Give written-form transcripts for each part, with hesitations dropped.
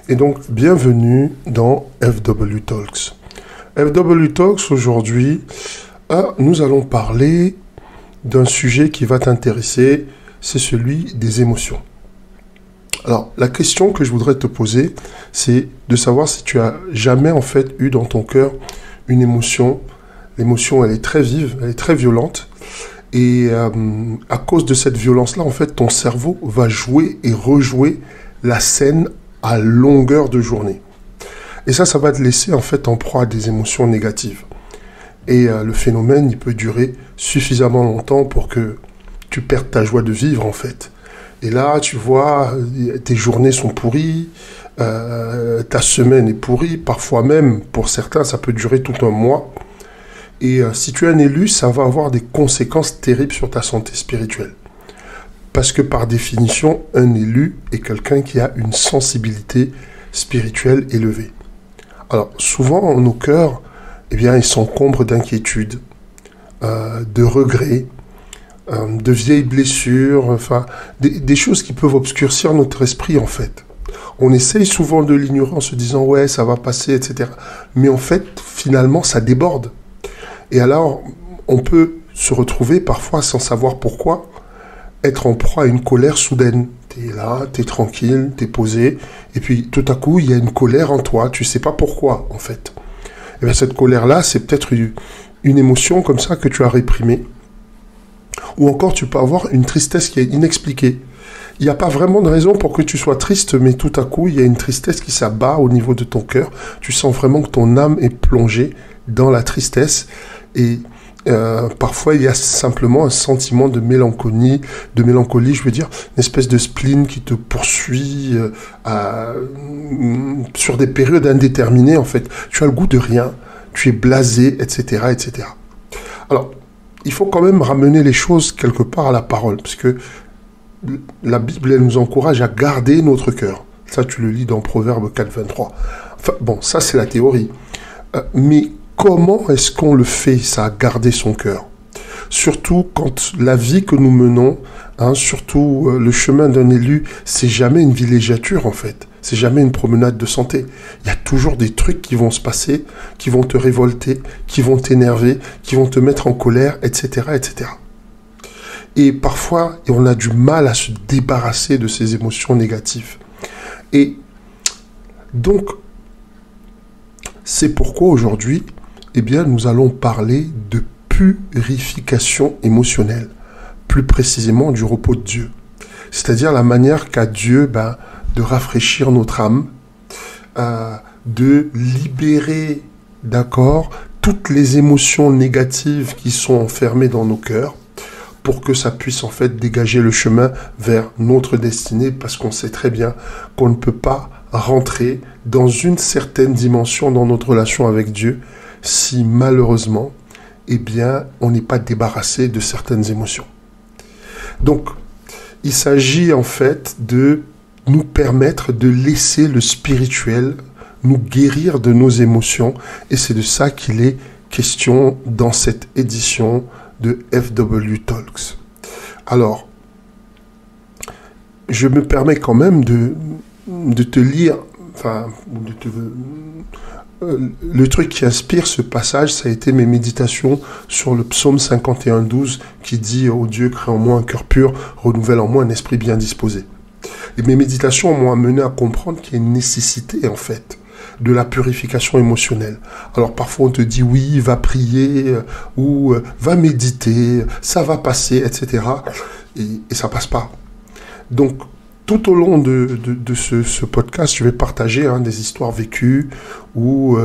Et donc, bienvenue dans FW Talks. FW Talks, aujourd'hui, nous allons parler d'un sujet qui va t'intéresser, c'est celui des émotions. Alors, la question que je voudrais te poser, c'est de savoir si tu as jamais, en fait, eu dans ton cœur une émotion. L'émotion, elle est très vive, elle est très violente. Et à cause de cette violence-là, en fait, ton cerveau va jouer et rejouer la scène à longueur de journée. Et ça va te laisser en fait en proie à des émotions négatives. Et le phénomène, il peut durer suffisamment longtemps pour que tu perdes ta joie de vivre en fait. Et là, tu vois, tes journées sont pourries, ta semaine est pourrie, parfois même, pour certains, ça peut durer tout un mois. Et si tu es un élu, ça va avoir des conséquences terribles sur ta santé spirituelle. Parce que par définition, un élu est quelqu'un qui a une sensibilité spirituelle élevée. Alors souvent, nos cœurs, eh bien, ils s'encombrent d'inquiétudes, de regrets, de vieilles blessures, enfin, des choses qui peuvent obscurcir notre esprit en fait. On essaye souvent de l'ignorer en se disant « ouais, ça va passer, etc. » Mais en fait, finalement, ça déborde. Et alors, on peut se retrouver parfois sans savoir pourquoi, être en proie à une colère soudaine. Tu es là, tu es tranquille, tu es posé, et puis tout à coup, il y a une colère en toi, tu ne sais pas pourquoi, en fait. Et bien cette colère-là, c'est peut-être une émotion comme ça que tu as réprimée. Ou encore, tu peux avoir une tristesse qui est inexpliquée. Il n'y a pas vraiment de raison pour que tu sois triste, mais tout à coup, il y a une tristesse qui s'abat au niveau de ton cœur. Tu sens vraiment que ton âme est plongée dans la tristesse, et parfois, il y a simplement un sentiment de mélancolie, je veux dire, une espèce de spleen qui te poursuit sur des périodes indéterminées, en fait. Tu as le goût de rien, tu es blasé, etc., etc. Alors, il faut quand même ramener les choses quelque part à la parole, parce que la Bible, elle nous encourage à garder notre cœur. Ça, tu le lis dans Proverbe 4, 23. Enfin, bon, ça, c'est la théorie. Mais comment est-ce qu'on le fait, ça, garder son cœur? Surtout quand la vie que nous menons, surtout le chemin d'un élu, c'est jamais une villégiature en fait. C'est jamais une promenade de santé. Il y a toujours des trucs qui vont se passer, qui vont te révolter, qui vont t'énerver, qui vont te mettre en colère, etc., etc. Et parfois, on a du mal à se débarrasser de ces émotions négatives. Et donc, c'est pourquoi aujourd'hui, eh bien, nous allons parler de purification émotionnelle, plus précisément du repos de Dieu. C'est-à-dire la manière qu'a Dieu de rafraîchir notre âme, de libérer, toutes les émotions négatives qui sont enfermées dans nos cœurs, pour que ça puisse en fait dégager le chemin vers notre destinée, parce qu'on sait très bien qu'on ne peut pas rentrer dans une certaine dimension dans notre relation avec Dieu si malheureusement, eh bien, on n'est pas débarrassé de certaines émotions. Donc, il s'agit en fait de nous permettre de laisser le spirituel nous guérir de nos émotions, et c'est de ça qu'il est question dans cette édition de FW Talks. Alors, je me permets quand même de te lire, le truc qui inspire ce passage, ça a été mes méditations sur le psaume 51:12 qui dit « Ô Dieu, crée en moi un cœur pur, renouvelle en moi un esprit bien disposé ». Et mes méditations m'ont amené à comprendre qu'il y a une nécessité, en fait, de la purification émotionnelle. Alors parfois on te dit « Oui, va prier » ou « Va méditer, ça va passer », etc. Et ça passe pas. Donc, tout au long de ce podcast, je vais partager des histoires vécues ou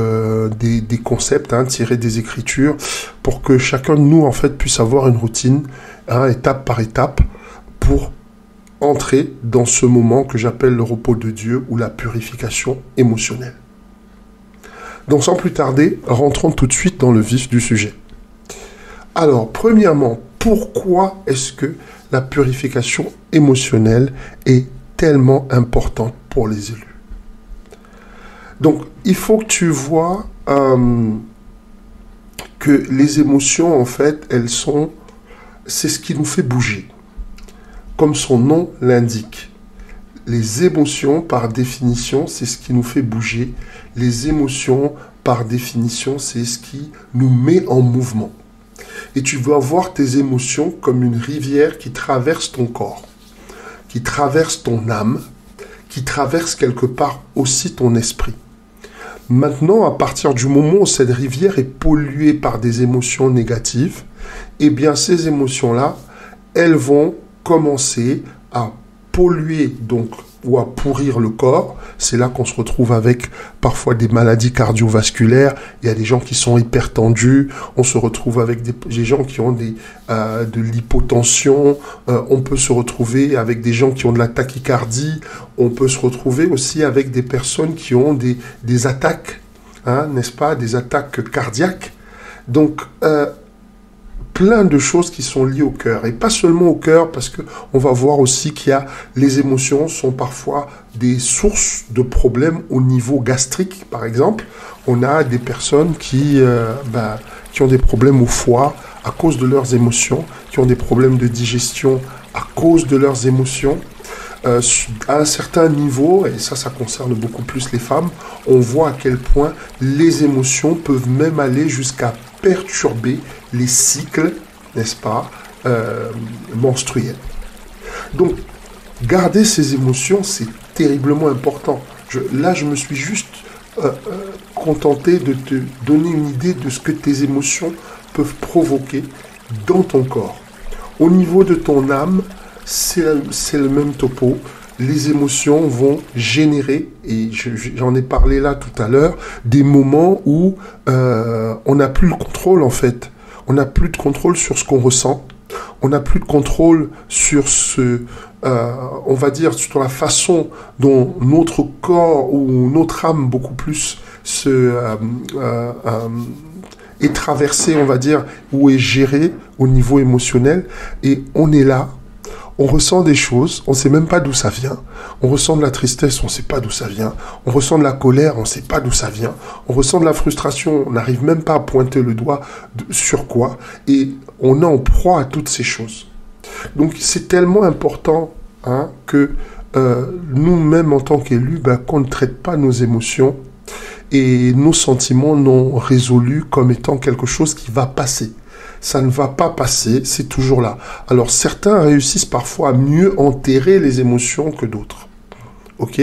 des concepts tirés des Écritures pour que chacun de nous, en fait, puisse avoir une routine, étape par étape, pour entrer dans ce moment que j'appelle le repos de Dieu ou la purification émotionnelle. Donc, sans plus tarder, rentrons tout de suite dans le vif du sujet. Alors, premièrement, pourquoi est-ce que la purification émotionnelle est tellement importante pour les élus? Donc, il faut que tu vois que les émotions, en fait, c'est ce qui nous fait bouger. Comme son nom l'indique. les émotions, par définition, c'est ce qui nous fait bouger. Les émotions, par définition, c'est ce qui nous met en mouvement. Et tu vas voir tes émotions comme une rivière qui traverse ton corps, qui traverse ton âme, qui traverse quelque part aussi ton esprit. Maintenant, à partir du moment où cette rivière est polluée par des émotions négatives, eh bien ces émotions-là, elles vont commencer à polluer donc ou à pourrir le corps. C'est là qu'on se retrouve avec parfois des maladies cardiovasculaires. Il y a des gens qui sont hyper tendus. On se retrouve avec des gens qui ont de l'hypotension. On peut se retrouver avec des gens qui ont de la tachycardie. On peut se retrouver aussi avec des personnes qui ont des attaques, hein, n'est-ce pas, des attaques cardiaques. Donc, plein de choses qui sont liées au cœur. Et pas seulement au cœur, parce qu'on va voir aussi qu'il y a les émotions sont parfois des sources de problèmes au niveau gastrique, par exemple. On a des personnes qui ont des problèmes au foie à cause de leurs émotions, qui ont des problèmes de digestion à cause de leurs émotions. À un certain niveau, et ça concerne beaucoup plus les femmes, on voit à quel point les émotions peuvent même aller jusqu'à perturber les cycles, n'est-ce pas, menstruels. Donc, garder ces émotions, c'est terriblement important. Là, je me suis juste contenté de te donner une idée de ce que tes émotions peuvent provoquer dans ton corps. Au niveau de ton âme, c'est le même topo. Les émotions vont générer, et j'en ai parlé là tout à l'heure, des moments où on n'a plus le contrôle en fait. On n'a plus de contrôle sur ce qu'on ressent. On n'a plus de contrôle sur on va dire, sur la façon dont notre corps ou notre âme beaucoup plus est traversée, on va dire, ou est gérée au niveau émotionnel. Et on est là. On ressent des choses, on ne sait même pas d'où ça vient. On ressent de la tristesse, on ne sait pas d'où ça vient. On ressent de la colère, on ne sait pas d'où ça vient. On ressent de la frustration, on n'arrive même pas à pointer le doigt sur quoi. Et on est en proie à toutes ces choses. Donc c'est tellement important que nous-mêmes en tant qu'élus, qu'on ne traite pas nos émotions et nos sentiments non résolus comme étant quelque chose qui va passer. Ça ne va pas passer, c'est toujours là. Alors certains réussissent parfois à mieux enterrer les émotions que d'autres. Ok ?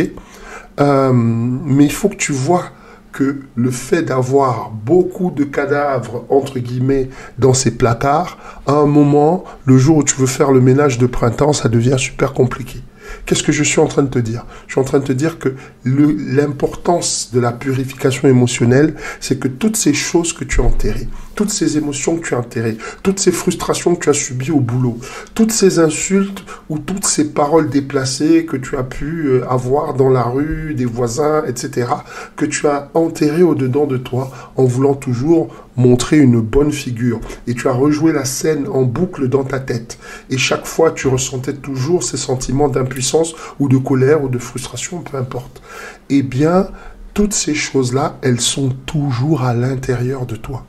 Mais il faut que tu vois que le fait d'avoir beaucoup de cadavres, entre guillemets, dans ces placards, à un moment, le jour où tu veux faire le ménage de printemps, ça devient super compliqué. Qu'est-ce que je suis en train de te dire? Je suis en train de te dire que l'importance de la purification émotionnelle, c'est que toutes ces choses que tu as enterrées, toutes ces émotions que tu as enterrées, toutes ces frustrations que tu as subies au boulot, toutes ces insultes ou toutes ces paroles déplacées que tu as pu avoir dans la rue, des voisins, etc., que tu as enterrées au-dedans de toi en voulant toujours montrer une bonne figure. Et tu as rejoué la scène en boucle dans ta tête. Et chaque fois, tu ressentais toujours ces sentiments d'impuissance ou de colère ou de frustration, peu importe. Eh bien, toutes ces choses-là, elles sont toujours à l'intérieur de toi.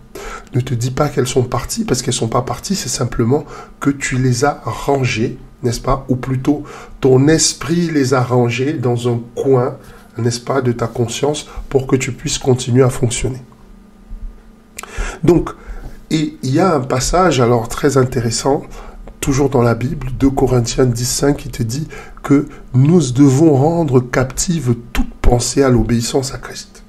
Ne te dis pas qu'elles sont parties, parce qu'elles ne sont pas parties, c'est simplement que tu les as rangées, n'est-ce pas? Ou plutôt, ton esprit les a rangées dans un coin, n'est-ce pas, de ta conscience, pour que tu puisses continuer à fonctionner. Donc, et il y a un passage alors très intéressant, toujours dans la Bible, 2 Corinthiens 10,5, qui te dit que nous devons rendre captive toute pensée à l'obéissance à Christ.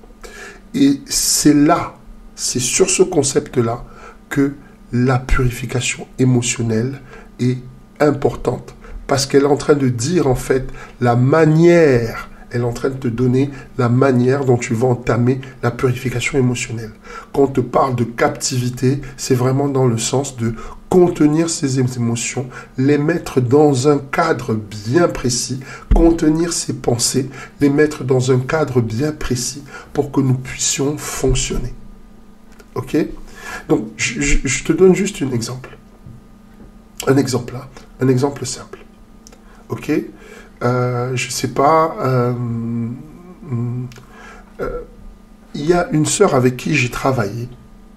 Et c'est là, c'est sur ce concept-là que la purification émotionnelle est importante. Parce qu'elle est en train de dire en fait la manière, elle est en train de te donner la manière dont tu vas entamer la purification émotionnelle. Quand on te parle de captivité, c'est vraiment dans le sens de contenir ces émotions, les mettre dans un cadre bien précis, contenir ces pensées, les mettre dans un cadre bien précis pour que nous puissions fonctionner. Ok? Donc, je te donne juste un exemple. Un exemple simple. Ok? Je sais pas, il y a une sœur avec qui j'ai travaillé,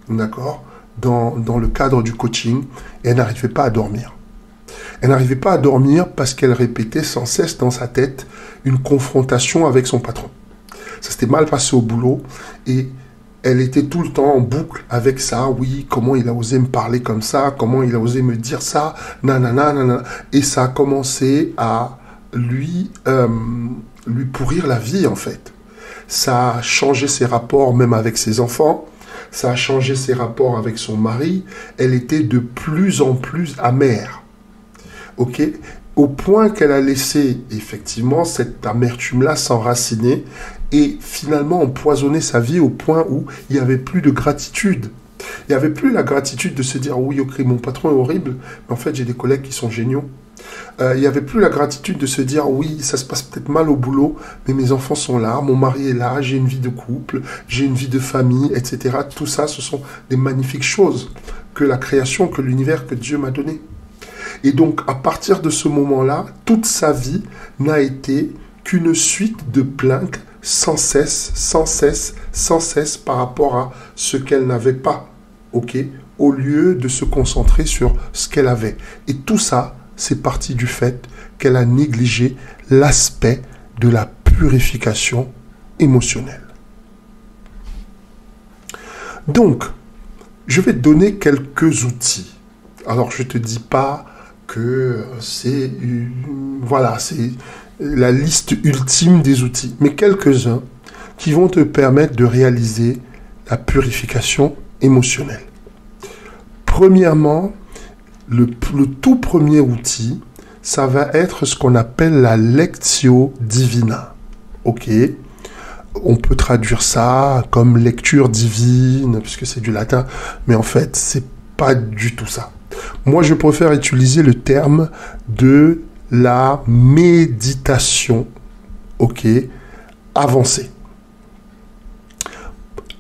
d'accord, dans le cadre du coaching, et elle n'arrivait pas à dormir. Elle n'arrivait pas à dormir parce qu'elle répétait sans cesse dans sa tête une confrontation avec son patron. Ça s'était mal passé au boulot et elle était tout le temps en boucle avec ça. Oui, comment il a osé me parler comme ça, comment il a osé me dire ça, nanana, nanana. Et ça a commencé à lui pourrir la vie, en fait. Ça a changé ses rapports même avec ses enfants. Ça a changé ses rapports avec son mari. Elle était de plus en plus amère. Ok ? Au point qu'elle a laissé, effectivement, cette amertume-là s'enraciner et finalement empoisonner sa vie au point où il n'y avait plus de gratitude. Il n'y avait plus la gratitude de se dire « Oui, ok, mon patron est horrible, mais en fait, j'ai des collègues qui sont géniaux. » Il n'y avait plus la gratitude de se dire « Oui, ça se passe peut-être mal au boulot, mais mes enfants sont là, mon mari est là, j'ai une vie de couple, j'ai une vie de famille, etc. » Tout ça, ce sont des magnifiques choses que la création, que l'univers, que Dieu m'a donné. Et donc, à partir de ce moment-là, toute sa vie n'a été qu'une suite de plaintes sans cesse, sans cesse, sans cesse par rapport à ce qu'elle n'avait pas, ok, au lieu de se concentrer sur ce qu'elle avait. Et tout ça, c'est parti du fait qu'elle a négligé l'aspect de la purification émotionnelle. Donc, je vais te donner quelques outils. Alors, je ne te dis pas que c'est voilà, c'est la liste ultime des outils, mais quelques-uns qui vont te permettre de réaliser la purification émotionnelle. Premièrement, le tout premier outil, ça va être ce qu'on appelle la lectio divina. Ok, on peut traduire ça comme lecture divine, puisque c'est du latin, mais en fait, c'est pas du tout ça. Moi, je préfère utiliser le terme de la méditation, ok, avancée.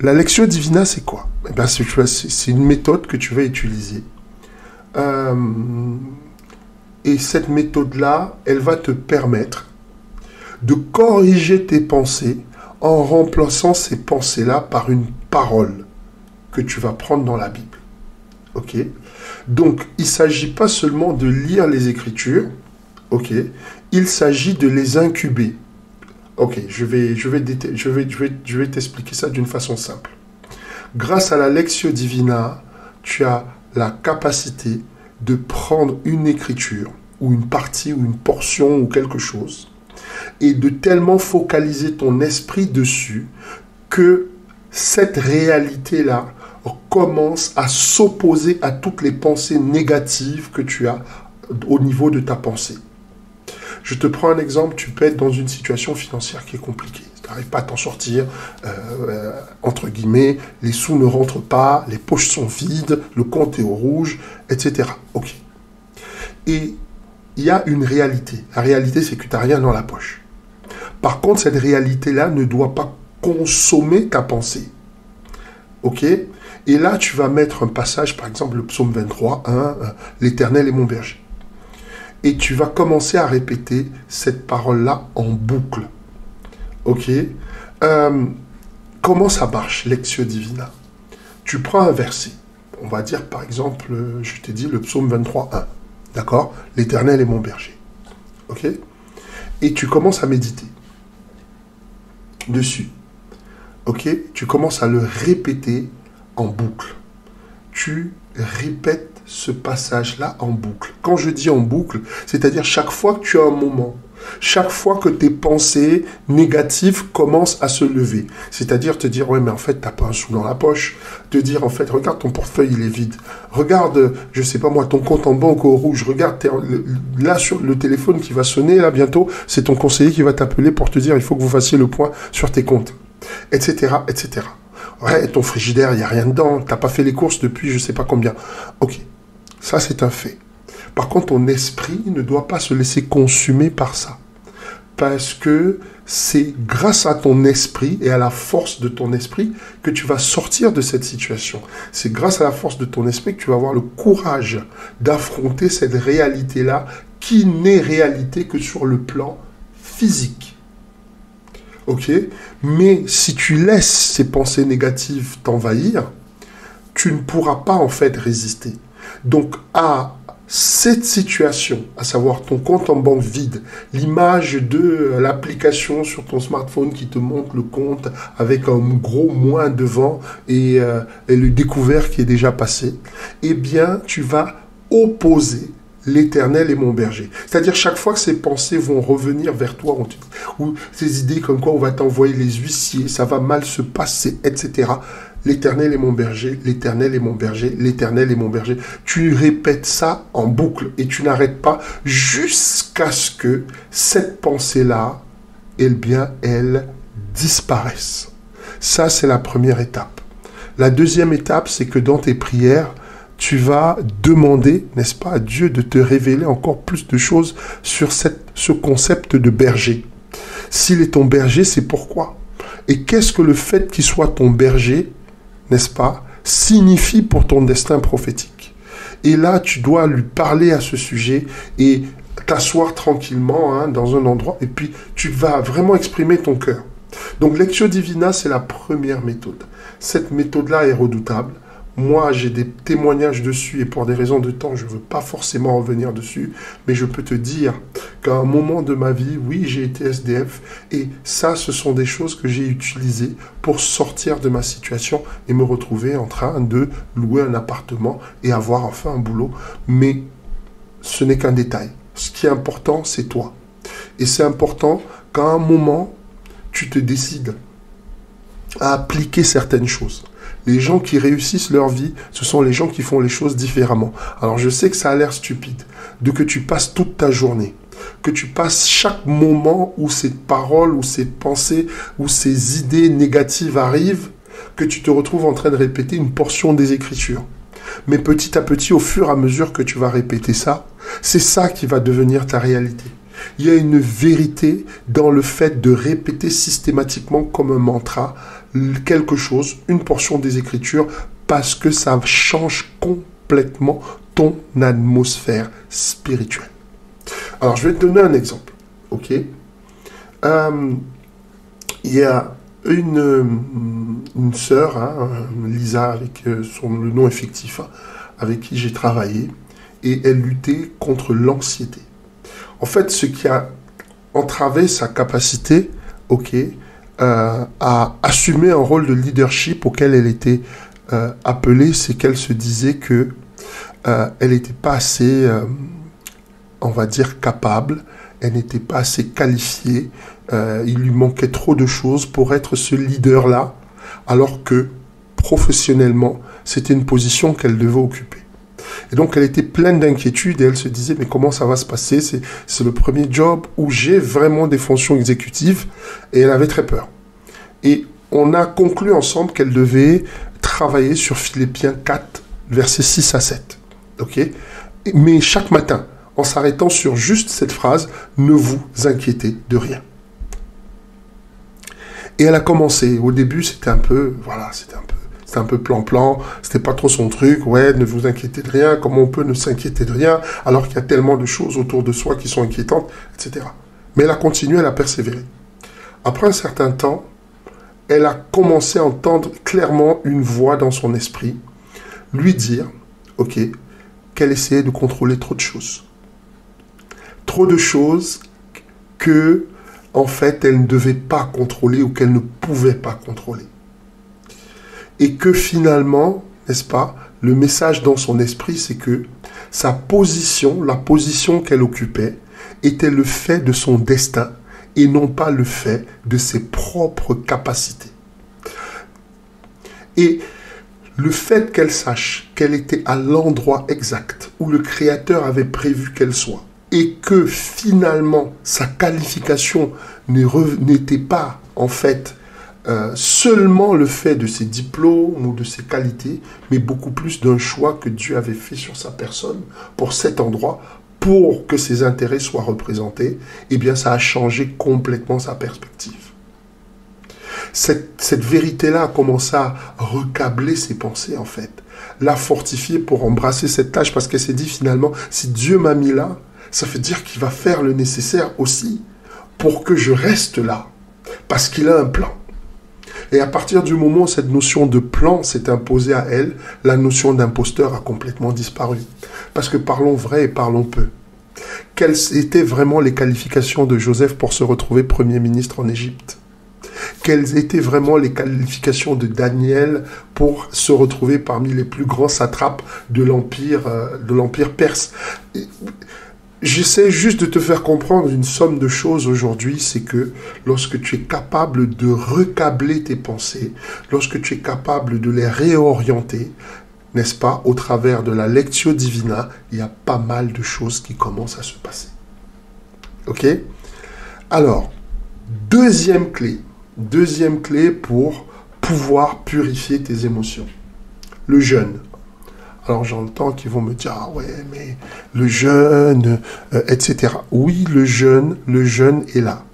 La lectio divina, c'est quoi? Eh bien, c'est une méthode que tu vas utiliser. Et cette méthode-là, elle va te permettre de corriger tes pensées en remplaçant ces pensées-là par une parole que tu vas prendre dans la Bible. Ok? Donc, il ne s'agit pas seulement de lire les Écritures, ok? Il s'agit de les incuber. Ok, je vais t'expliquer ça d'une façon simple. Grâce à la Lectio Divina, tu as la capacité de prendre une écriture, ou une partie, ou une portion, ou quelque chose, et de tellement focaliser ton esprit dessus que cette réalité-là commence à s'opposer à toutes les pensées négatives que tu as au niveau de ta pensée. Je te prends un exemple, tu peux être dans une situation financière qui est compliquée. Tu n'arrives pas à t'en sortir, entre guillemets, les sous ne rentrent pas, les poches sont vides, le compte est au rouge, etc. Ok. Et il y a une réalité. La réalité, c'est que tu n'as rien dans la poche. Par contre, cette réalité-là ne doit pas consommer ta pensée. Ok? Et là, tu vas mettre un passage, par exemple, le psaume 23, 1, l'Éternel est mon berger. Et tu vas commencer à répéter cette parole-là en boucle. Ok? Comment ça marche, Lectio Divina? Tu prends un verset. On va dire, par exemple, je t'ai dit le psaume 23, 1. D'accord? L'Éternel est mon berger. Ok? Et tu commences à méditer dessus. Ok? Tu commences à le répéter en boucle. Tu répètes ce passage-là en boucle. Quand je dis en boucle, c'est-à-dire chaque fois que tu as un moment, chaque fois que tes pensées négatives commencent à se lever, c'est-à-dire te dire, ouais, mais en fait, tu n'as pas un sou dans la poche, te dire, en fait, regarde ton portefeuille, il est vide, regarde, je sais pas moi, ton compte en banque au rouge, regarde, là, sur le téléphone qui va sonner, là, bientôt, c'est ton conseiller qui va t'appeler pour te dire, il faut que vous fassiez le point sur tes comptes, etc., etc. Ouais, ton frigidaire, il n'y a rien dedans, tu n'as pas fait les courses depuis je sais pas combien. Ok, ça c'est un fait. Par contre, ton esprit ne doit pas se laisser consumer par ça. Parce que c'est grâce à ton esprit et à la force de ton esprit que tu vas sortir de cette situation. C'est grâce à la force de ton esprit que tu vas avoir le courage d'affronter cette réalité-là qui n'est réalité que sur le plan physique. Ok? Mais si tu laisses ces pensées négatives t'envahir, tu ne pourras pas en fait résister. Donc, à cette situation, à savoir ton compte en banque vide, l'image de l'application sur ton smartphone qui te montre le compte avec un gros moins devant et le découvert qui est déjà passé, eh bien, tu vas opposer l'Éternel est mon berger. C'est-à-dire chaque fois que ces pensées vont revenir vers toi, ou ces idées comme quoi on va t'envoyer les huissiers, ça va mal se passer, etc. L'Éternel est mon berger, l'Éternel est mon berger, l'Éternel est mon berger. Tu répètes ça en boucle et tu n'arrêtes pas jusqu'à ce que cette pensée-là, elle disparaisse. Ça, c'est la première étape. La deuxième étape, c'est que dans tes prières, tu vas demander, n'est-ce pas, à Dieu de te révéler encore plus de choses sur ce concept de berger. S'il est ton berger, c'est pourquoi. Et qu'est-ce que le fait qu'il soit ton berger, n'est-ce pas, signifie pour ton destin prophétique. Et là, tu dois lui parler à ce sujet et t'asseoir tranquillement dans un endroit et puis tu vas vraiment exprimer ton cœur. Donc, Lectio Divina, c'est la première méthode. Cette méthode-là est redoutable. Moi, j'ai des témoignages dessus et pour des raisons de temps, je ne veux pas forcément revenir dessus, mais je peux te dire qu'à un moment de ma vie, oui, j'ai été SDF et ça, ce sont des choses que j'ai utilisées pour sortir de ma situation et me retrouver en train de louer un appartement et avoir enfin un boulot. Mais ce n'est qu'un détail. Ce qui est important, c'est toi. Et c'est important qu'à un moment, tu te décides à appliquer certaines choses. Les gens qui réussissent leur vie, ce sont les gens qui font les choses différemment. Alors je sais que ça a l'air stupide, de que tu passes toute ta journée, que tu passes chaque moment où ces paroles, où ces pensées, où ces idées négatives arrivent, que tu te retrouves en train de répéter une portion des Écritures. Mais petit à petit, au fur et à mesure que tu vas répéter ça, c'est ça qui va devenir ta réalité. Il y a une vérité dans le fait de répéter systématiquement comme un mantra quelque chose, une portion des Écritures, parce que ça change complètement ton atmosphère spirituelle. Alors, je vais te donner un exemple, ok? Il y a une sœur, Lisa, avec le nom effectif, avec qui j'ai travaillé, et elle luttait contre l'anxiété. En fait, ce qui a entravé sa capacité, à assumer un rôle de leadership auquel elle était appelée, c'est qu'elle se disait que elle n'était pas assez, on va dire, capable, elle n'était pas assez qualifiée, il lui manquait trop de choses pour être ce leader-là, alors que professionnellement, c'était une position qu'elle devait occuper. Et donc, elle était pleine d'inquiétude et elle se disait, mais comment ça va se passer? C'est le premier job où j'ai vraiment des fonctions exécutives et elle avait très peur. Et on a conclu ensemble qu'elle devait travailler sur Philippiens 4, versets 6 à 7. Mais chaque matin, en s'arrêtant sur juste cette phrase, ne vous inquiétez de rien. Et elle a commencé. Au début, c'était un peu plan-plan, c'était pas trop son truc, ouais, ne vous inquiétez de rien, comment on peut ne s'inquiéter de rien, alors qu'il y a tellement de choses autour de soi qui sont inquiétantes, etc. Mais elle a continué, elle a persévéré. Après un certain temps, elle a commencé à entendre clairement une voix dans son esprit, lui dire, qu'elle essayait de contrôler trop de choses. Trop de choses que, en fait, elle ne devait pas contrôler ou qu'elle ne pouvait pas contrôler. Et que finalement, n'est-ce pas, le message dans son esprit, c'est que sa position, la position qu'elle occupait, était le fait de son destin et non pas le fait de ses propres capacités. Et le fait qu'elle sache qu'elle était à l'endroit exact où le Créateur avait prévu qu'elle soit et que finalement sa qualification n'était pas en fait seulement le fait de ses diplômes ou de ses qualités, mais beaucoup plus d'un choix que Dieu avait fait sur sa personne pour cet endroit, pour que ses intérêts soient représentés, eh bien ça a changé complètement sa perspective. Cette vérité-là a commencé à recabler ses pensées en fait, l'a fortifier pour embrasser cette tâche, parce qu'elle s'est dit finalement, si Dieu m'a mis là, ça veut dire qu'il va faire le nécessaire aussi pour que je reste là, parce qu'il a un plan. Et à partir du moment où cette notion de plan s'est imposée à elle, la notion d'imposteur a complètement disparu. Parce que parlons vrai et parlons peu. Quelles étaient vraiment les qualifications de Joseph pour se retrouver Premier ministre en Égypte? Quelles étaient vraiment les qualifications de Daniel pour se retrouver parmi les plus grands satrapes de l'Empire perse? J'essaie juste de te faire comprendre une somme de choses aujourd'hui, c'est que lorsque tu es capable de recabler tes pensées, lorsque tu es capable de les réorienter, n'est-ce pas, au travers de la Lectio Divina, il y a pas mal de choses qui commencent à se passer. Ok? Alors, deuxième clé pour pouvoir purifier tes émotions. Le jeûne. Alors j'entends qu'ils vont me dire, ah ouais, mais le jeûne, etc. Oui, le jeûne est là.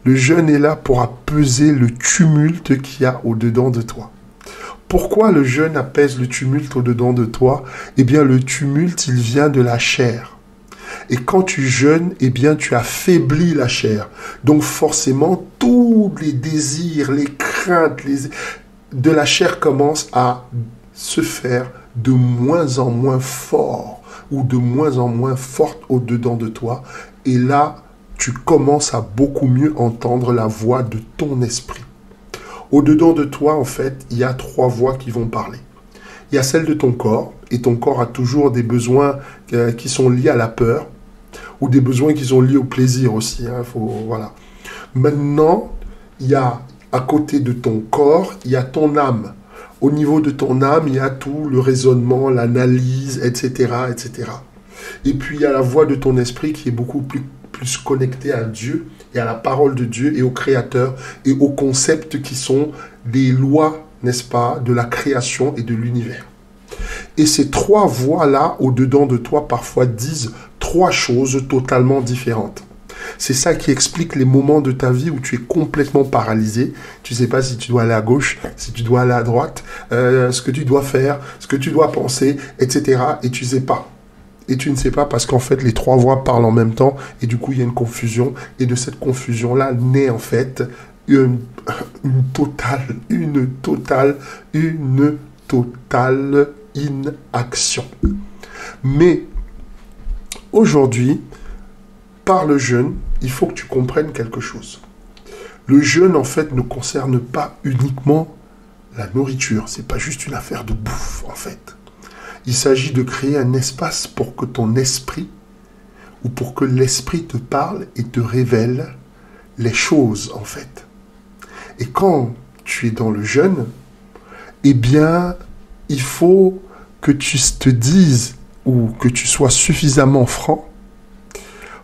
Le jeûne est là pour apaiser le tumulte qu'il y a au-dedans de toi. Pourquoi le jeûne apaise le tumulte au-dedans de toi? Eh bien, le tumulte, il vient de la chair. Et quand tu jeûnes, eh bien, tu affaiblis la chair. Donc forcément, tous les désirs, les craintes de la chair commencent à se faire de moins en moins fort ou de moins en moins forte au-dedans de toi. Et là, tu commences à beaucoup mieux entendre la voix de ton esprit. Au-dedans de toi, en fait, il y a 3 voix qui vont parler. Il y a celle de ton corps, et ton corps a toujours des besoins qui sont liés à la peur, ou des besoins qui sont liés au plaisir aussi. Voilà. Maintenant, il y a à côté de ton corps, il y a ton âme. Au niveau de ton âme, il y a tout le raisonnement, l'analyse, etc., etc. Et puis, il y a la voix de ton esprit qui est beaucoup plus connectée à Dieu et à la parole de Dieu et au Créateur et aux concepts qui sont des lois, n'est-ce pas, de la création et de l'univers. Et ces 3 voix-là, au-dedans de toi, parfois disent 3 choses totalement différentes. C'est ça qui explique les moments de ta vie où tu es complètement paralysé. Tu ne sais pas si tu dois aller à gauche, si tu dois aller à droite, ce que tu dois faire, ce que tu dois penser, etc. Et tu ne sais pas. Et tu ne sais pas parce qu'en fait, les 3 voix parlent en même temps. Et du coup, il y a une confusion. Et de cette confusion-là naît en fait une totale inaction. Mais aujourd'hui, par le jeûne, il faut que tu comprennes quelque chose. Le jeûne, en fait, ne concerne pas uniquement la nourriture. C'est pas juste une affaire de bouffe, en fait. Il s'agit de créer un espace pour que ton esprit, ou pour que l'esprit te parle et te révèle les choses, en fait. Et quand tu es dans le jeûne, eh bien, il faut que tu te dises, ou que tu sois suffisamment franc,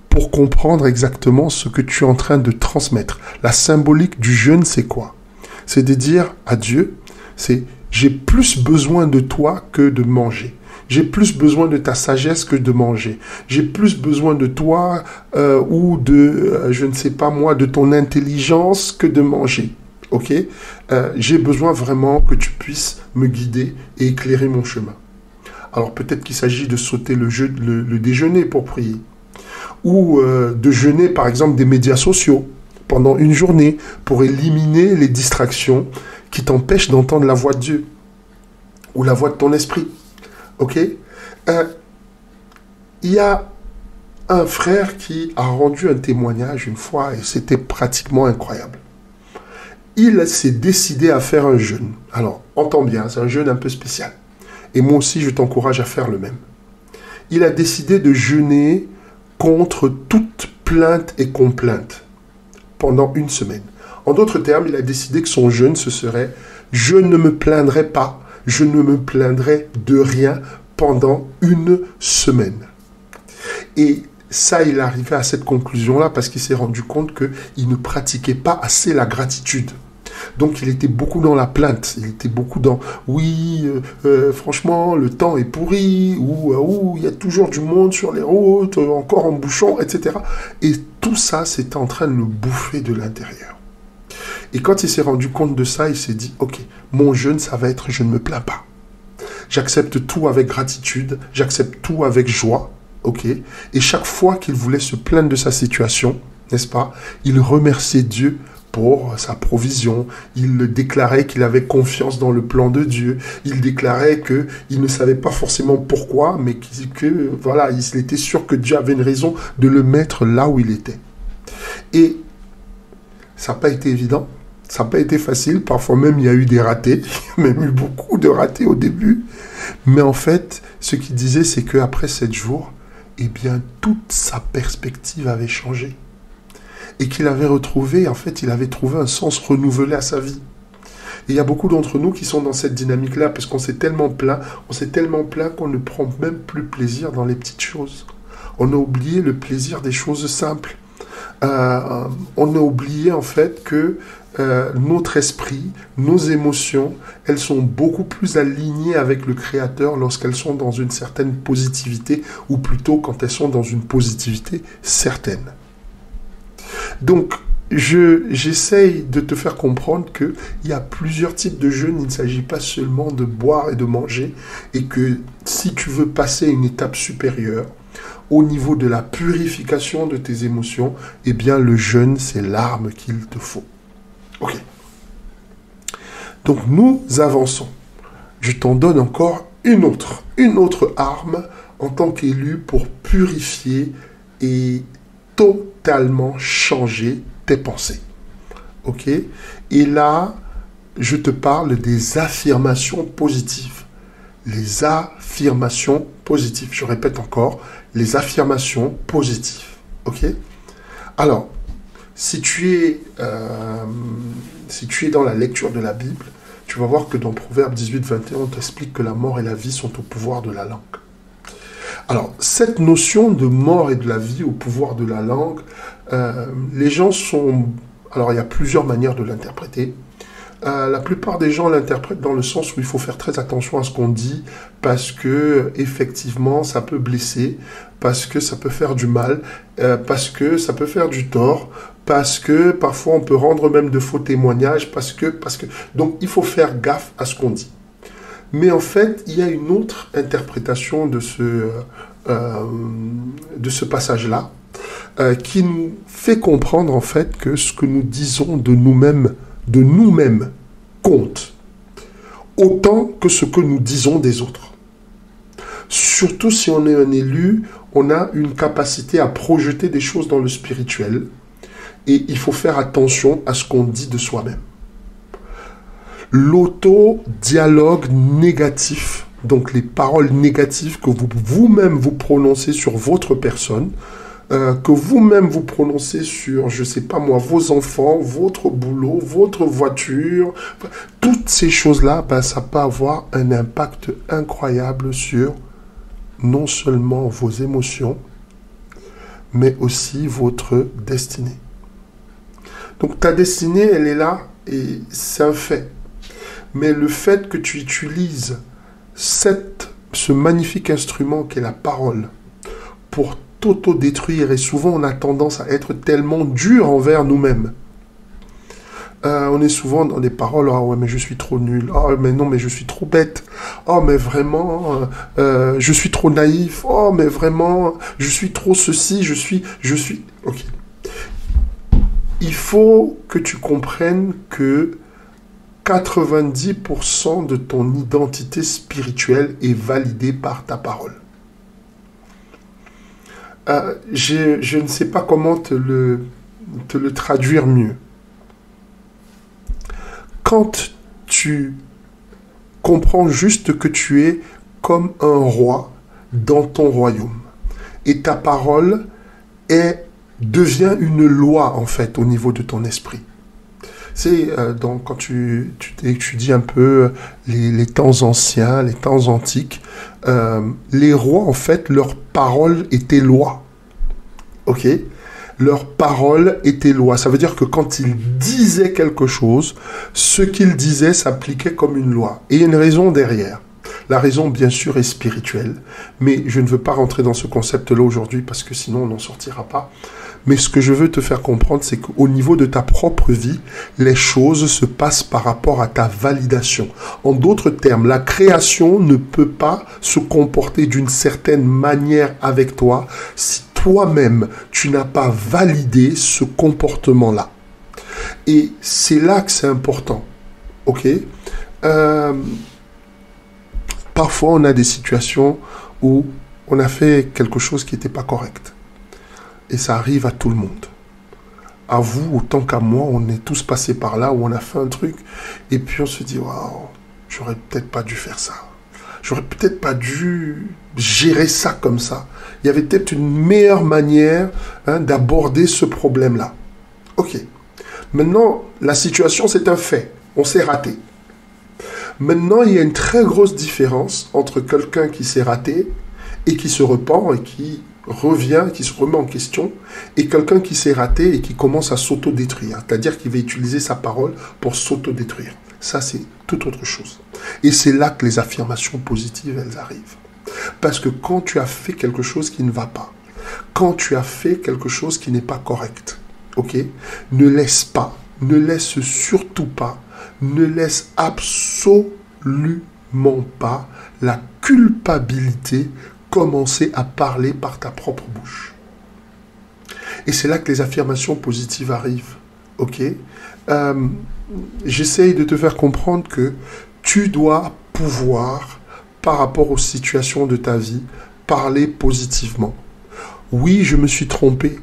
pour comprendre exactement ce que tu es en train de transmettre. La symbolique du jeûne, c'est quoi? C'est de dire à Dieu, c'est « j'ai plus besoin de toi que de manger. J'ai plus besoin de ta sagesse que de manger. J'ai plus besoin de toi ou de, je ne sais pas moi, de ton intelligence que de manger. Ok? J'ai besoin vraiment que tu puisses me guider et éclairer mon chemin. » Alors peut-être qu'il s'agit de sauter le déjeuner pour prier. Ou de jeûner par exemple des médias sociaux pendant une journée pour éliminer les distractions qui t'empêchent d'entendre la voix de Dieu ou la voix de ton esprit. Ok? Il y a un frère qui a rendu un témoignage une fois et c'était pratiquement incroyable. Il s'est décidé à faire un jeûne. Alors, entends bien, c'est un jeûne un peu spécial. Et moi aussi, je t'encourage à faire le même. Il a décidé de jeûner contre toute plainte et complainte pendant une semaine. En d'autres termes, il a décidé que son jeûne, ce serait « Je ne me plaindrai pas, je ne me plaindrai de rien pendant une semaine. » Et ça, il est arrivé à cette conclusion-là parce qu'il s'est rendu compte qu'il ne pratiquait pas assez la gratitude. Donc, il était beaucoup dans la plainte. Il était beaucoup dans « Oui, franchement, le temps est pourri. » ou « Il y a toujours du monde sur les routes, encore en bouchon, etc. » Et tout ça, c'était en train de le bouffer de l'intérieur. Et quand il s'est rendu compte de ça, il s'est dit « Ok, mon jeûne, ça va être « Je ne me plains pas. » J'accepte tout avec gratitude. J'accepte tout avec joie. Ok. Et chaque fois qu'il voulait se plaindre de sa situation, n'est-ce pas, il remerciait Dieu pour sa provision. Il déclarait qu'il avait confiance dans le plan de Dieu. Il déclarait qu'il ne savait pas forcément pourquoi, mais voilà, il était sûr que Dieu avait une raison de le mettre là où il était. Et ça n'a pas été évident, ça n'a pas été facile. Parfois même, il y a eu des ratés. Il y a même eu beaucoup de ratés au début. Mais en fait, ce qu'il disait, c'est qu'après 7 jours, eh bien, toute sa perspective avait changé. Et qu'il avait retrouvé, en fait, il avait trouvé un sens renouvelé à sa vie. Et il y a beaucoup d'entre nous qui sont dans cette dynamique-là, parce qu'on s'est tellement plaint qu'on ne prend même plus plaisir dans les petites choses. On a oublié le plaisir des choses simples. On a oublié, en fait, que notre esprit, nos émotions, elles sont beaucoup plus alignées avec le Créateur lorsqu'elles sont dans une certaine positivité, ou plutôt quand elles sont dans une positivité certaine. Donc, j'essaye de te faire comprendre qu'il y a plusieurs types de jeûnes. Il ne s'agit pas seulement de boire et de manger. Et que si tu veux passer une étape supérieure au niveau de la purification de tes émotions, eh bien, le jeûne, c'est l'arme qu'il te faut. Ok. Donc, nous avançons. Je t'en donne encore une autre arme en tant qu'élu pour purifier et totalement changer tes pensées. Ok? Et là, je te parle des affirmations positives. Les affirmations positives. Je répète encore, les affirmations positives. Ok? Alors, si tu es dans la lecture de la Bible, tu vas voir que dans Proverbe 18-21, on t'explique que la mort et la vie sont au pouvoir de la langue. Alors, cette notion de mort et de la vie au pouvoir de la langue, les gens sont... Alors, il y a plusieurs manières de l'interpréter. La plupart des gens l'interprètent dans le sens où il faut faire très attention à ce qu'on dit, parce que, effectivement, ça peut blesser, parce que ça peut faire du mal, parce que ça peut faire du tort, parce que parfois on peut rendre même de faux témoignages, parce que... Donc, il faut faire gaffe à ce qu'on dit. Mais en fait, il y a une autre interprétation de ce passage-là qui nous fait comprendre en fait que ce que nous disons de nous-mêmes compte autant que ce que nous disons des autres. Surtout si on est un élu, on a une capacité à projeter des choses dans le spirituel et il faut faire attention à ce qu'on dit de soi-même. L'auto-dialogue négatif, donc les paroles négatives que vous-même vous prononcez sur votre personne, que vous-même vous prononcez sur, je ne sais pas moi, vos enfants, votre boulot, votre voiture, toutes ces choses-là, ça peut avoir un impact incroyable sur non seulement vos émotions, mais aussi votre destinée. Donc ta destinée, elle est là et c'est un fait. Mais le fait que tu utilises ce magnifique instrument qu'est la parole pour t'auto-détruire, et souvent on a tendance à être tellement dur envers nous-mêmes. On est souvent dans des paroles, ah ouais mais je suis trop nul, ah mais non mais je suis trop bête, oh mais vraiment, je suis trop naïf, oh mais vraiment, je suis trop ceci, je suis... Ok. Il faut que tu comprennes que 90% de ton identité spirituelle est validée par ta parole. Je ne sais pas comment te le traduire mieux. Quand tu comprends juste que tu es comme un roi dans ton royaume, et ta parole devient une loi, en fait, au niveau de ton esprit. C'est quand tu étudies un peu les temps anciens, les temps antiques, les rois, en fait, leur parole était loi. Ok ? Leur parole était loi. Ça veut dire que quand ils disaient quelque chose, ce qu'ils disaient s'appliquait comme une loi. Et il y a une raison derrière. La raison, bien sûr, est spirituelle. Mais je ne veux pas rentrer dans ce concept-là aujourd'hui parce que sinon on n'en sortira pas. Mais ce que je veux te faire comprendre, c'est qu'au niveau de ta propre vie, les choses se passent par rapport à ta validation. En d'autres termes, la création ne peut pas se comporter d'une certaine manière avec toi si toi-même, tu n'as pas validé ce comportement-là. Et c'est là que c'est important. Ok? Parfois, on a des situations où on a fait quelque chose qui n'était pas correct. Et ça arrive à tout le monde. À vous, autant qu'à moi, on est tous passés par là où on a fait un truc. Et puis on se dit, waouh, j'aurais peut-être pas dû faire ça. J'aurais peut-être pas dû gérer ça comme ça. Il y avait peut-être une meilleure manière d'aborder ce problème-là. Ok. Maintenant, la situation, c'est un fait. On s'est raté. Maintenant, il y a une très grosse différence entre quelqu'un qui s'est raté et qui se repent et qui revient, qui se remet en question, et quelqu'un qui s'est raté et qui commence à s'autodétruire. C'est-à-dire qu'il va utiliser sa parole pour s'autodétruire. Ça, c'est toute autre chose. Et c'est là que les affirmations positives, elles arrivent. Parce que quand tu as fait quelque chose qui ne va pas, quand tu as fait quelque chose qui n'est pas correct, ok, ne laisse surtout pas, ne laisse absolument pas la culpabilité commencer à parler par ta propre bouche. Et c'est là que les affirmations positives arrivent, ok. J'essaye de te faire comprendre que tu dois pouvoir, par rapport aux situations de ta vie, parler positivement. Oui, je me suis trompé.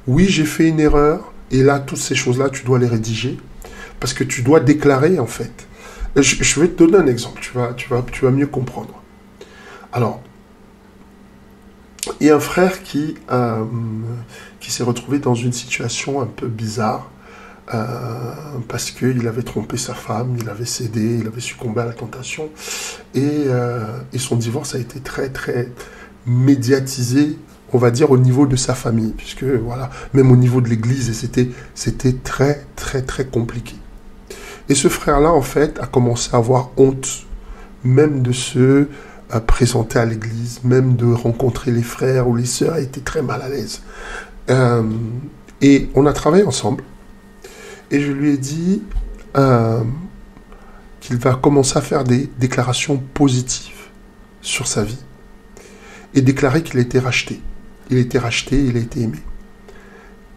Oui, j'ai fait une erreur. Et là, toutes ces choses-là, tu dois les rédiger. Parce que tu dois déclarer, en fait. Je vais te donner un exemple. Tu vas mieux comprendre. Alors, il y a un frère qui s'est retrouvé dans une situation un peu bizarre. Parce qu'il avait trompé sa femme, il avait cédé, il avait succombé à la tentation. Et son divorce a été très, très médiatisé, on va dire, au niveau de sa famille. Puisque, voilà, même au niveau de l'église, c'était très, très, très compliqué. Et ce frère-là, en fait, a commencé à avoir honte, même de se présenter à l'église, même de rencontrer les frères ou les sœurs, il était très mal à l'aise. Et on a travaillé ensemble. Et je lui ai dit qu'il va commencer à faire des déclarations positives sur sa vie. Et déclarer qu'il a été racheté. Il a été racheté, il a été aimé.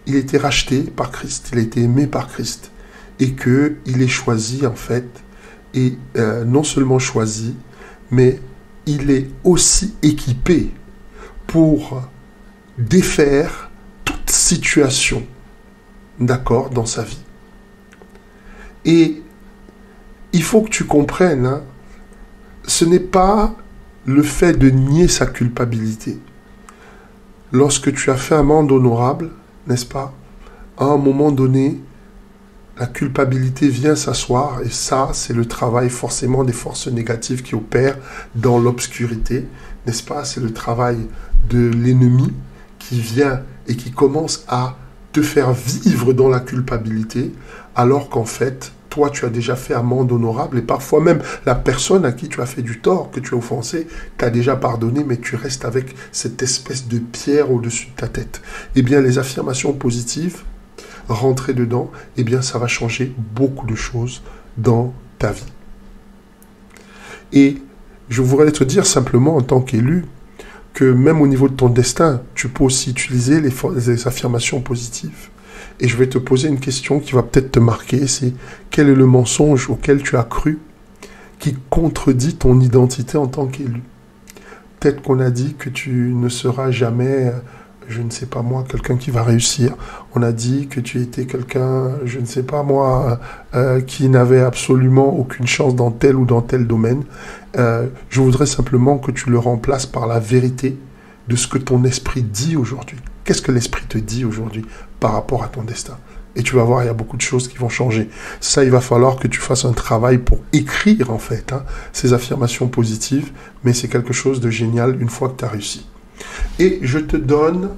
Il a été racheté par Christ, il a été aimé par Christ. Et qu'il est choisi, en fait, et non seulement choisi, mais il est aussi équipé pour défaire toute situation, d'accord, dans sa vie. Et il faut que tu comprennes, hein, ce n'est pas le fait de nier sa culpabilité. Lorsque tu as fait un amende honorable, n'est-ce pas, à un moment donné, la culpabilité vient s'asseoir, et ça, c'est le travail forcément des forces négatives qui opèrent dans l'obscurité, n'est-ce pas? C'est le travail de l'ennemi qui vient et qui commence à te faire vivre dans la culpabilité, alors qu'en fait, toi, tu as déjà fait amende honorable, et parfois même la personne à qui tu as fait du tort, que tu as offensé, t'a déjà pardonné, mais tu restes avec cette espèce de pierre au-dessus de ta tête. Eh bien, les affirmations positives, rentrer dedans, eh bien, ça va changer beaucoup de choses dans ta vie. Et je voudrais te dire simplement, en tant qu'élu, que même au niveau de ton destin, tu peux aussi utiliser les affirmations positives. Et je vais te poser une question qui va peut-être te marquer, c'est quel est le mensonge auquel tu as cru qui contredit ton identité en tant qu'élu? Peut-être qu'on a dit que tu ne seras jamais, je ne sais pas moi, quelqu'un qui va réussir. On a dit que tu étais quelqu'un, je ne sais pas moi, qui n'avait absolument aucune chance dans tel ou dans tel domaine. Je voudrais simplement que tu le remplaces par la vérité de ce que ton esprit dit aujourd'hui. Qu'est-ce que l'esprit te dit aujourd'hui par rapport à ton destin? Et tu vas voir, il y a beaucoup de choses qui vont changer. Ça, il va falloir que tu fasses un travail pour écrire, en fait, ces affirmations positives, mais c'est quelque chose de génial une fois que tu as réussi. Et je te donne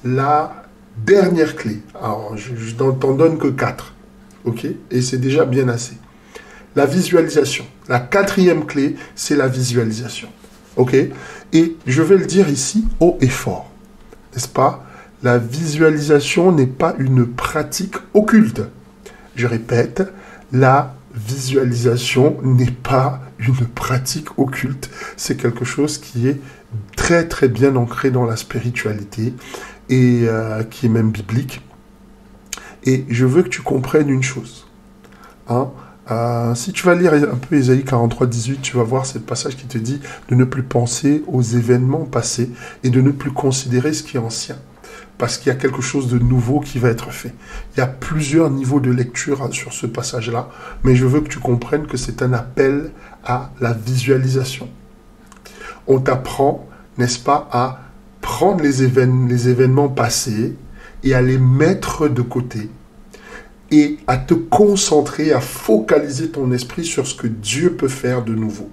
la dernière clé. Alors, je n'en donne que 4, ok? Et c'est déjà bien assez. La visualisation. La 4e clé, c'est la visualisation, ok? Et je vais le dire ici haut et fort, n'est-ce pas? La visualisation n'est pas une pratique occulte. Je répète, la visualisation n'est pas une pratique occulte. C'est quelque chose qui est très très bien ancré dans la spiritualité et qui est même biblique. Et je veux que tu comprennes une chose. Hein. Si tu vas lire un peu Ésaïe 43, 18, tu vas voir ce passage qui te dit de ne plus penser aux événements passés et de ne plus considérer ce qui est ancien. Parce qu'il y a quelque chose de nouveau qui va être fait. Il y a plusieurs niveaux de lecture sur ce passage-là, mais je veux que tu comprennes que c'est un appel à la visualisation. On t'apprend, n'est-ce pas, à prendre les événements passés et à les mettre de côté et à te concentrer, à focaliser ton esprit sur ce que Dieu peut faire de nouveau.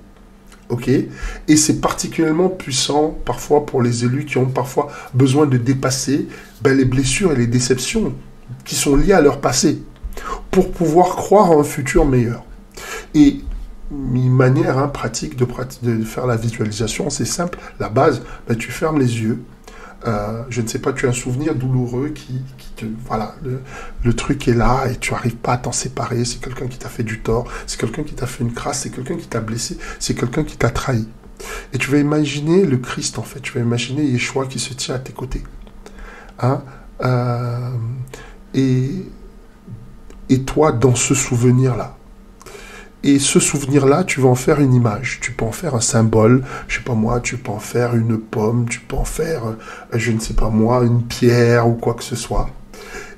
Ok? Et c'est particulièrement puissant parfois pour les élus qui ont parfois besoin de dépasser les blessures et les déceptions qui sont liées à leur passé pour pouvoir croire en un futur meilleur. Et une manière pratique de faire la visualisation, c'est simple. La base, tu fermes les yeux. Je ne sais pas, tu as un souvenir douloureux qui te... Voilà, le truc est là et tu n'arrives pas à t'en séparer. C'est quelqu'un qui t'a fait du tort, c'est quelqu'un qui t'a fait une crasse, c'est quelqu'un qui t'a blessé, c'est quelqu'un qui t'a trahi. Et tu vas imaginer le Christ, en fait. Tu vas imaginer Yeshua qui se tient à tes côtés. Hein? Et toi, dans ce souvenir-là. Et ce souvenir-là, tu vas en faire une image. Tu peux en faire un symbole. Je sais pas moi, tu peux en faire une pomme. Tu peux en faire, je ne sais pas moi, une pierre ou quoi que ce soit.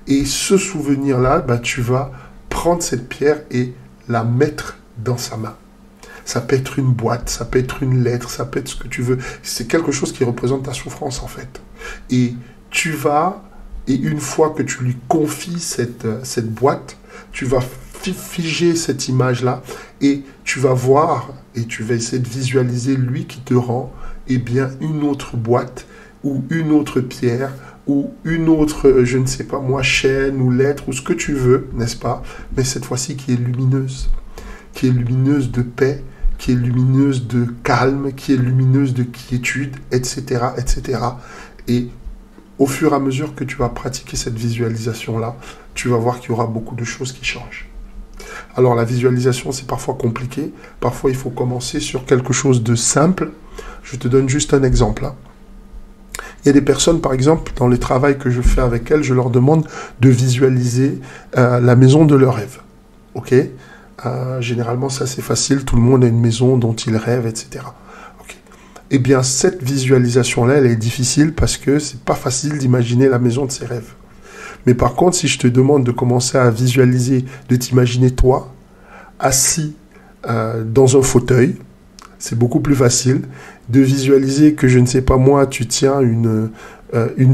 Et ce souvenir-là, tu vas prendre cette pierre et la mettre dans sa main. Ça peut être une boîte, ça peut être une lettre, ça peut être ce que tu veux. C'est quelque chose qui représente ta souffrance, en fait. Et tu vas, et une fois que tu lui confies cette boîte, tu vas figer cette image-là et tu vas voir et tu vas essayer de visualiser lui qui te rend une autre boîte ou une autre pierre ou une autre, je ne sais pas moi, chaîne ou lettre ou ce que tu veux, n'est-ce pas? Mais cette fois-ci qui est lumineuse de paix, qui est lumineuse de calme, qui est lumineuse de quiétude, etc., etc. Et au fur et à mesure que tu vas pratiquer cette visualisation-là, tu vas voir qu'il y aura beaucoup de choses qui changent. Alors la visualisation, c'est parfois compliqué. Parfois, il faut commencer sur quelque chose de simple. Je te donne juste un exemple. Il y a des personnes, par exemple, dans le travail que je fais avec elles, je leur demande de visualiser la maison de leur rêve. Ok? Généralement, c'est assez facile. Tout le monde a une maison dont il rêve, etc. Okay. Eh bien, cette visualisation-là, elle est difficile parce que c'est pas facile d'imaginer la maison de ses rêves. Mais par contre, si je te demande de commencer à visualiser, de t'imaginer toi, assis dans un fauteuil, c'est beaucoup plus facile. De visualiser que, je ne sais pas moi, tu tiens une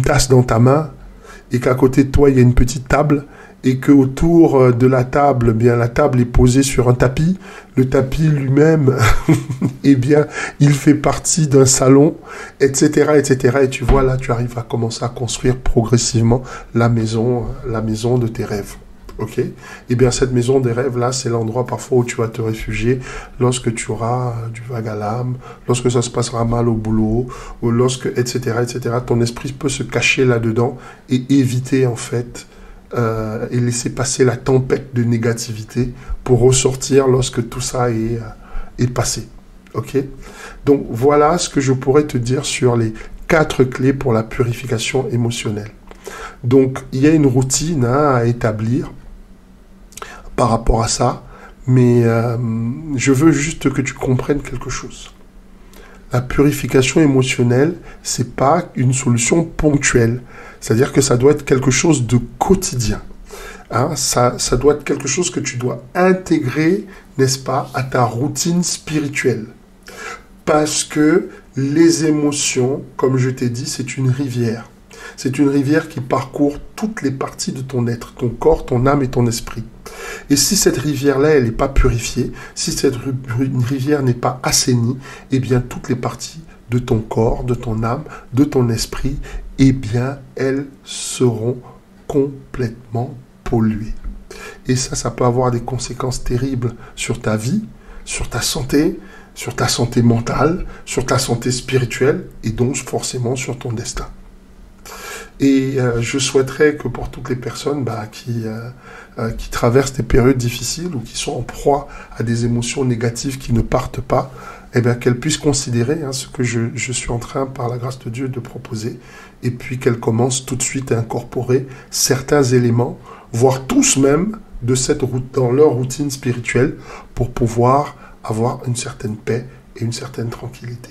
tasse dans ta main et qu'à côté de toi, il y a une petite table et qu'autour de la table, la table est posée sur un tapis. Le tapis lui-même, il fait partie d'un salon, etc., etc. Et tu vois, là, tu arrives à commencer à construire progressivement la maison de tes rêves. Ok? Cette maison des rêves, là, c'est l'endroit parfois où tu vas te réfugier lorsque tu auras du vague à l'âme, lorsque ça se passera mal au boulot, ou lorsque, etc., etc. Ton esprit peut se cacher là-dedans et éviter, en fait, et laisser passer la tempête de négativité pour ressortir lorsque tout ça est passé. Ok? Donc, voilà ce que je pourrais te dire sur les 4 clés pour la purification émotionnelle. Donc, il y a une routine à établir par rapport à ça, mais je veux juste que tu comprennes quelque chose. La purification émotionnelle, c'est pas une solution ponctuelle. C'est-à-dire que ça doit être quelque chose de quotidien. Hein, ça doit être quelque chose que tu dois intégrer, n'est-ce pas, à ta routine spirituelle. Parce que les émotions, comme je t'ai dit, c'est une rivière. C'est une rivière qui parcourt toutes les parties de ton être, ton corps, ton âme et ton esprit. Et si cette rivière-là, elle n'est pas purifiée, si cette rivière n'est pas assainie, toutes les parties de ton corps, de ton âme, de ton esprit, elles seront complètement polluées. Et ça peut avoir des conséquences terribles sur ta vie, sur ta santé mentale, sur ta santé spirituelle, et donc forcément sur ton destin. Et je souhaiterais que pour toutes les personnes qui traversent des périodes difficiles ou qui sont en proie à des émotions négatives qui ne partent pas, qu'elles puissent considérer ce que je suis en train, par la grâce de Dieu, de proposer, et puis qu'elles commencent tout de suite à incorporer certains éléments voire tous même, de cette route, dans leur routine spirituelle pour pouvoir avoir une certaine paix et une certaine tranquillité.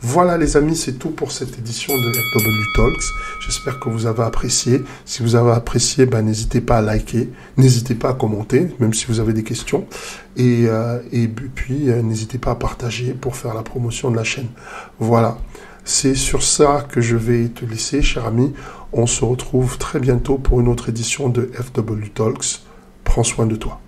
Voilà les amis, c'est tout pour cette édition de FW Talks. J'espère que vous avez apprécié. Si vous avez apprécié, n'hésitez pas à liker, n'hésitez pas à commenter, même si vous avez des questions. Et puis, n'hésitez pas à partager pour faire la promotion de la chaîne. Voilà, c'est sur ça que je vais te laisser, cher ami. On se retrouve très bientôt pour une autre édition de FW Talks. Prends soin de toi.